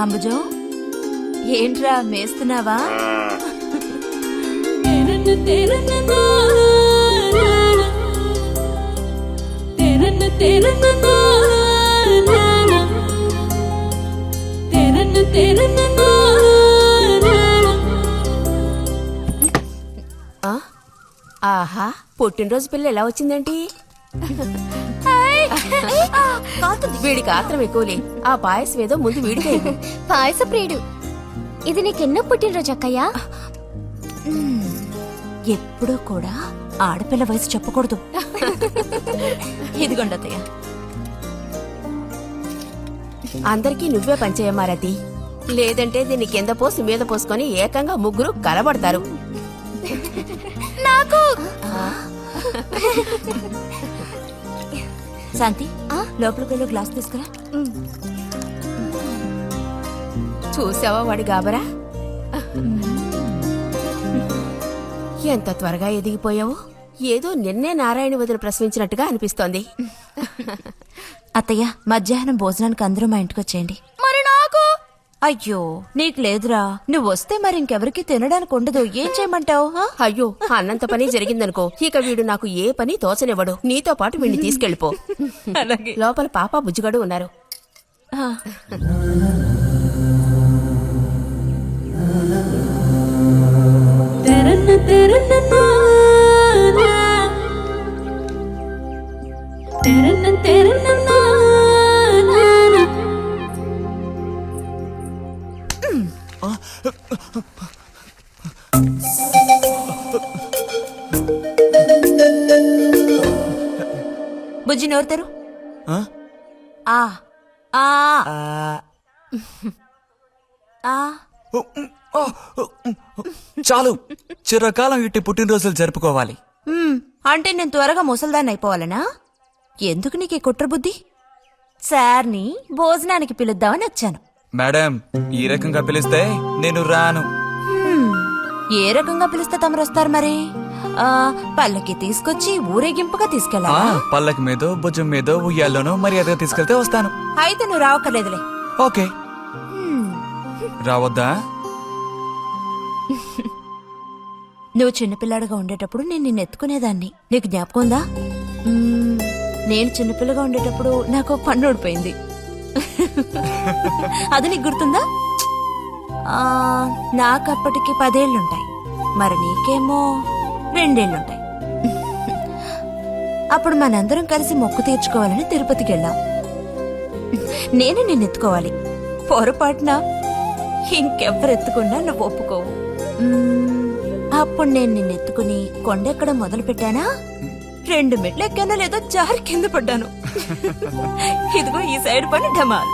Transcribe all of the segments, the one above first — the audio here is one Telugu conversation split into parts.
అంబుజం ఏంట్రా మేస్తున్నావా? ఆహా, పుట్టినరోజు పిల్ల ఎలా వచ్చిందేంటి? వీడికి ఆత్రం ఎక్కువలే. ఆ పాయసం ఏదో ముందు వీడికే. పాయస ప్రియుడు. ఇది నీకెన్నో పుట్టినరోజు అక్కయ్యా? ఎప్పుడూ కూడా ఆడపిల్ల వయసు చెప్పకూడదు. ఇదిగోండి అత్తయ్య. అందరికీ నువ్వే పంచేయమారతి, లేదంటే దీన్ని కింద పోసి మీద పోసుకొని ఏకంగా ముగ్గురు కలబడతారు. నాకు శాంతి, లోపలికి వెళ్ళి గ్లాస్ తీసుకురా. చూసావా వాడి గాబరా? ఎంత త్వరగా ఎదిగిపోయావు. ఏదో నిన్నే నారాయణ వదిలి ప్రసవించినట్టుగా అనిపిస్తోంది. అత్తయ్య, మధ్యాహ్నం భోజనానికి అందరూ మా ఇంటికి వచ్చేయండి. మరి నాకు? అయ్యో, నీకు లేదురా. నువ్వు వస్తే మరి ఇంకెవరికి తినడానికి ఉండదు. ఏం చేయమంటావు? అయ్యో, అన్నంత పని జరిగిందనుకో, ఇక వీడు నాకు ఏ పని తోచనివ్వడు. నీతో పాటు వీడిని తీసుకెళ్లిపో. లోపల పాప బుజ్జిగడు ఉన్నారు. బుజ్జి నోరుతారు. చాలు, చిరకాలం ఇట్టి పుట్టినరోజులు జరుపుకోవాలి. అంటే నేను త్వరగా ముసల్దాన్ని అయిపోవాలనా? ఎందుకు నీకు కుట్ర బుద్ధి? సార్ని భోజనానికి పిలుద్దామని వచ్చాను. మేడం, ఈ రకంగా పిలిస్తే నేను రాను. ఏ రకంగా పిలిస్తే తమరు వస్తారు మరి? పల్లకి తీసుకొచ్చి ఊరేగింపుగా తీసుకెళ్ళా? పల్లకి మీదో భుజం మీదో ఉయ్యాల్లోనో మర్యాదగా తీసుకెళ్తే వస్తాను. అయితే నువ్వు రావక్కర్లేదులే. ఓకే. రావద్దా? నువ్వు చిన్నపిల్లాడుగా ఉండేటప్పుడు నేను నిన్ను ఎత్తుకునేదాన్ని. నీకు జ్ఞాపకం ఉందా? నేను చిన్నపిల్లగా ఉండేటప్పుడు నాకు పన్ను ఊడిపోయింది. అది నీకు గుర్తుందా? నాకప్పటికి 10 ఏళ్లుంటాయి. మరి నీకేమో 2 ఏళ్లుంటాయి. అప్పుడు మనందరం కలిసి మొక్కు తీర్చుకోవాలని తిరుపతికి వెళ్ళాం. నేను నిన్నెత్తుకోవాలి. పొరపాటున ఇంకెవ్వరెత్తుకున్నా నువ్వు ఒప్పుకోవు. అప్పుడు నేను నిన్నెత్తుకుని కొండెక్కడం మొదలు పెట్టానా, 2 మెట్లు ఎక్కానో లేదో జారి కింద పడ్డాను. ఇదిగో ఈ సైడ్ పని ఢమాల్.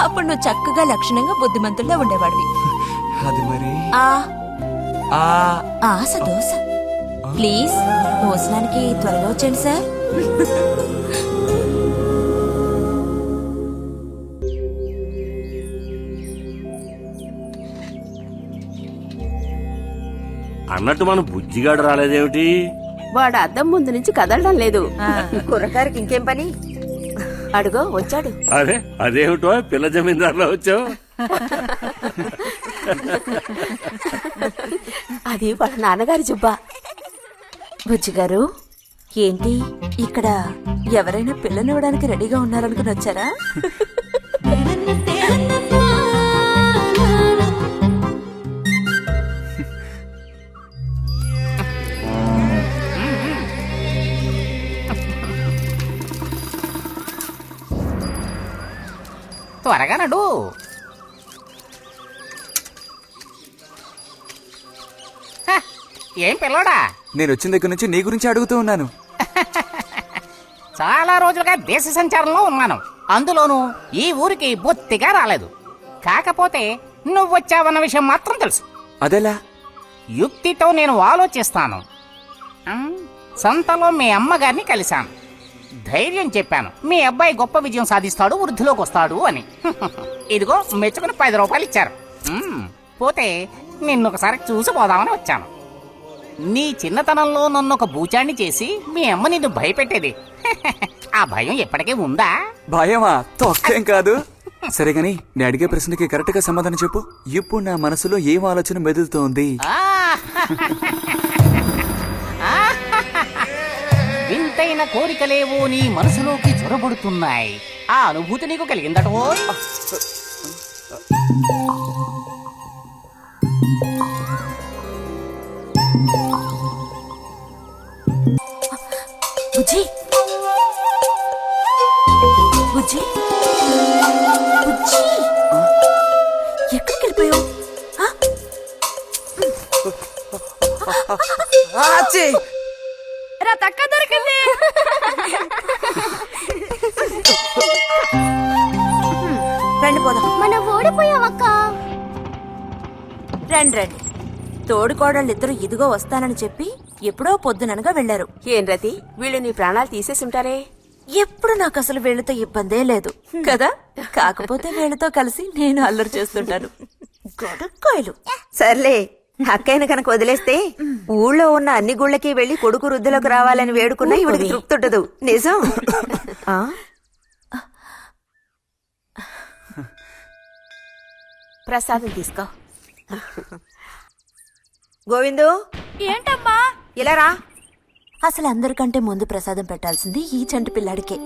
అప్పుడు నువ్వు చక్కగా లక్షణంగా బుద్ధిమంతుల్లో ఉండేవాడివి. అది మరి ఆశ దోశ. ప్లీజ్ భోజనానికి త్వరగా వచ్చేయండి సార్. అన్నట్టు మన బుజ్జిగాడు రాలేదేమిటి? వాడు అద్దం ముందు నుంచి కదలడం లేదు. కుర్రకారికి ఇంకేం పని? అడుగో వచ్చాడు. అదే అదేమిటో పిల్ల జమీందారులో వచ్చావు. అది వాళ్ళ నాన్నగారి జుబ్బా. బుజ్జిగారు, ఏంటి ఇక్కడ ఎవరైనా పిల్లనివ్వడానికి రెడీగా ఉన్నారనుకుని వచ్చారా? త్వరగా నడు. ఏం పిల్లోడా, నేను వచ్చిన దగ్గర నుంచి నీ గురించి అడుగుతూ ఉన్నాను. చాలా రోజులుగా దేశ సంచారంలో ఉన్నాను. అందులోనూ ఈ ఊరికి బొత్తిగా రాలేదు. కాకపోతే నువ్వొచ్చావన్న విషయం మాత్రం తెలుసు. అదెలా? యుక్తితో నేను ఆలోచిస్తాను. సంతలో మీ అమ్మగారిని కలిశాను. ధైర్యం చెప్పాను, మీ అబ్బాయి గొప్ప విజయం సాధిస్తాడు, వృద్ధిలోకి వస్తాడు అని. ఇదిగో మెచ్చుకుని 10 రూపాయలు ఇచ్చారు. పోతే నిన్నొకసారి చూసి పోదామని వచ్చాను. నీ చిన్నతనంలో నన్ను ఒక బూచాన్ని చేసి మీ అమ్మ నిన్ను భయపెట్టేది. ఆ భయం ఎప్పటికీ ఉందా? భయమా? తొక్కేం కాదు. సరే గాని నేను అడిగే ప్రశ్నకి కరెక్ట్ గా సమాధానం చెప్పు. ఇప్పుడు నా మనసులో ఏం ఆలోచన మెదులుతోంది? వింతైన కోరికలేవో నీ మనసులోకి చొరబడుతున్నాయి. ఆ అనుభూతి నీకు కలిగిందటో? బుజ్జి బుజ్జి బుజ్జి ఎక్కడికి వెళ్ళిపోయావు? తక్క దొరికింది. రండి పోదాం. మనం ఓడిపోయామక్క. రండి రండి. తోడుకోడళ్ళిద్దరూ ఇదిగో వస్తానని చెప్పి ఎప్పుడో పొద్దుననగా వెళ్లారు. ఏం రతి, వీళ్ళు నీ ప్రాణాలు తీసేసి ఉంటారే. ఎప్పుడు నాకు అసలు వీళ్ళతో ఇబ్బందే లేదు కదా. కాకపోతే వీళ్ళతో కలిసి నేను అల్లరి చేస్తుంటాను. గొడక్కోయలు. సర్లే, అక్కయ్యను కనుక వదిలేస్తే ఊళ్ళో ఉన్న అన్ని గుళ్ళకి వెళ్లి కొడుకు వృద్ధిలోకి రావాలని వేడుకున్నా ఇవిడికి తృప్తి ఉండదు. నిజం. ఆ? ప్రసాదం తీసుకో. గోవిందు, ఏంటమ్మా? ఇలా రా. అసలు అందరికంటే ముందు ప్రసాదం పెట్టాల్సింది ఈ చంటి పిల్లాడికే.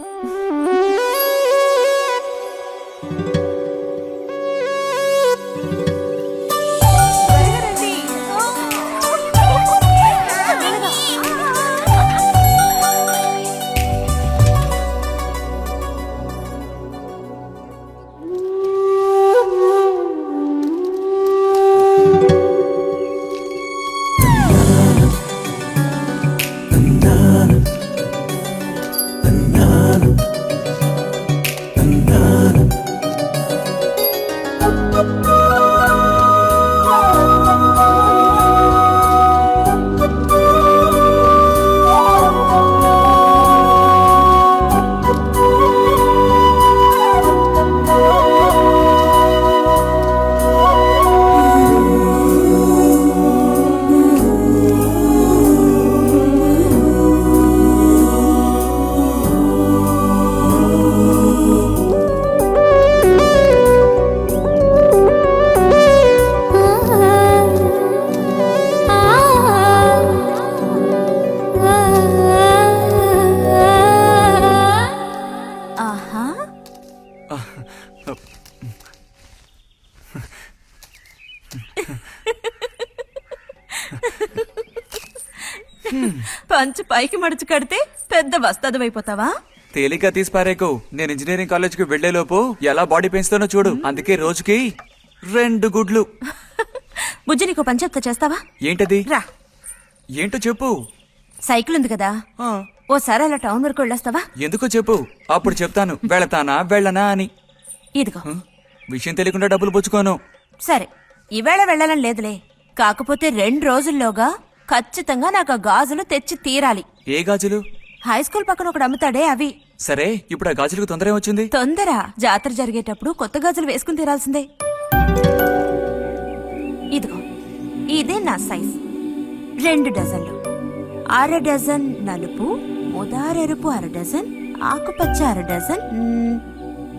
పంచు పైకి మడుచు కడితే పెద్ద వస్తాదమైపోతావా? తేలిక తీసి పారేకు. నేను ఇంజనీరింగ్ కాలేజ్ కి వెళ్లేలోపు ఎలా బాడీ పెంచుతానో చూడు. అందుకే రోజుకి 2 గుడ్లు. బుజ్జి, నీకు పని చెప్తా, చేస్తావా? ఏంటది? రా. ఏంటో చెప్పు. సైకిల్ ఉంది కదా, ఆ, ఓసారి అలా టౌన్ వరకు వెళ్ళొస్తావా? ఎందుకో చెప్పు, అప్పుడు చెప్తాను వెళతానా వెళ్ళనా అని. ఇదిగో. విషయం తెలియకుండా డబ్బులు పుచ్చుకోను. సరే, ఈవేళ వెళ్ళాలని లేదులే. కాకపోతే 2 రోజుల్లోగా ఖచ్చితంగా నాకు ఆ గాజులు తెచ్చి తీరాలి. ఏ గాజులు? హై స్కూల్ పక్కన ఒకడు అమ్ముతాడే అవి. సరే, ఇప్పుడు ఆ గాజులకు తొందర ఏమొచ్చింది? తొందర జాతర జరిగేటప్పుడు కొత్త గాజులు వేసుకుని తీరాల్సిందే. ఇదిగో, ఇదే నా సైజ్. 2 డజన్లు. 1/2 డజన్ నలుపు, ఉదారెరుపు 1/2 డజన్, ఆకుపచ్చ 1/2 డజన్.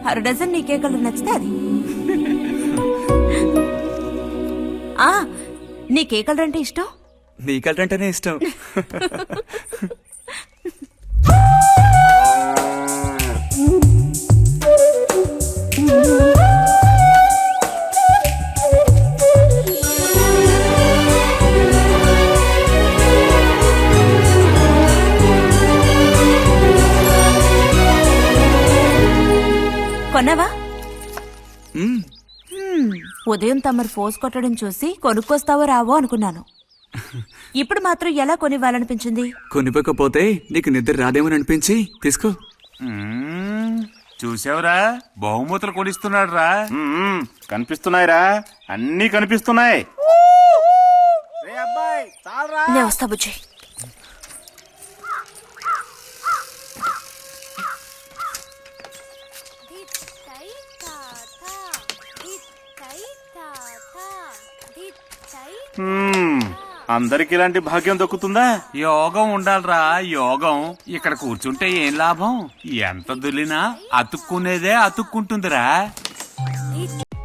1/2 డజన్ నీకే కలర్ నచ్చితే అది. నీకే కలర్ అంటే ఇష్టం? నీ కలర్ అంటేనే ఇష్టం. కొన్నావా? మ్మ్. ఉదయం తమరు ఫోర్స్ కొట్టడం చూసి కొనుక్కొస్తావో రావో అనుకున్నాను. ఇప్పుడు మాత్రం ఎలా కొనివ్వాలనిపించింది? కొనిపోకపోతే నీకు నిద్ర రాదేమని అనిపించి తీసుకో. చూసావురా, బహుమతులు కొనిస్తున్నాడు రా. కనిపిస్తున్నాయిరా, అన్నీ కనిపిస్తున్నాయి. నేను వస్తా బుజ్జి. అందరికి ఇలాంటి భాగ్యం దక్కుతుందా? యోగం ఉండాలిరా, యోగం. ఇక్కడ కూర్చుంటే ఏం లాభం? ఎంత దులినా అతుక్కునేదే అతుక్కుంటుందిరా. ఈ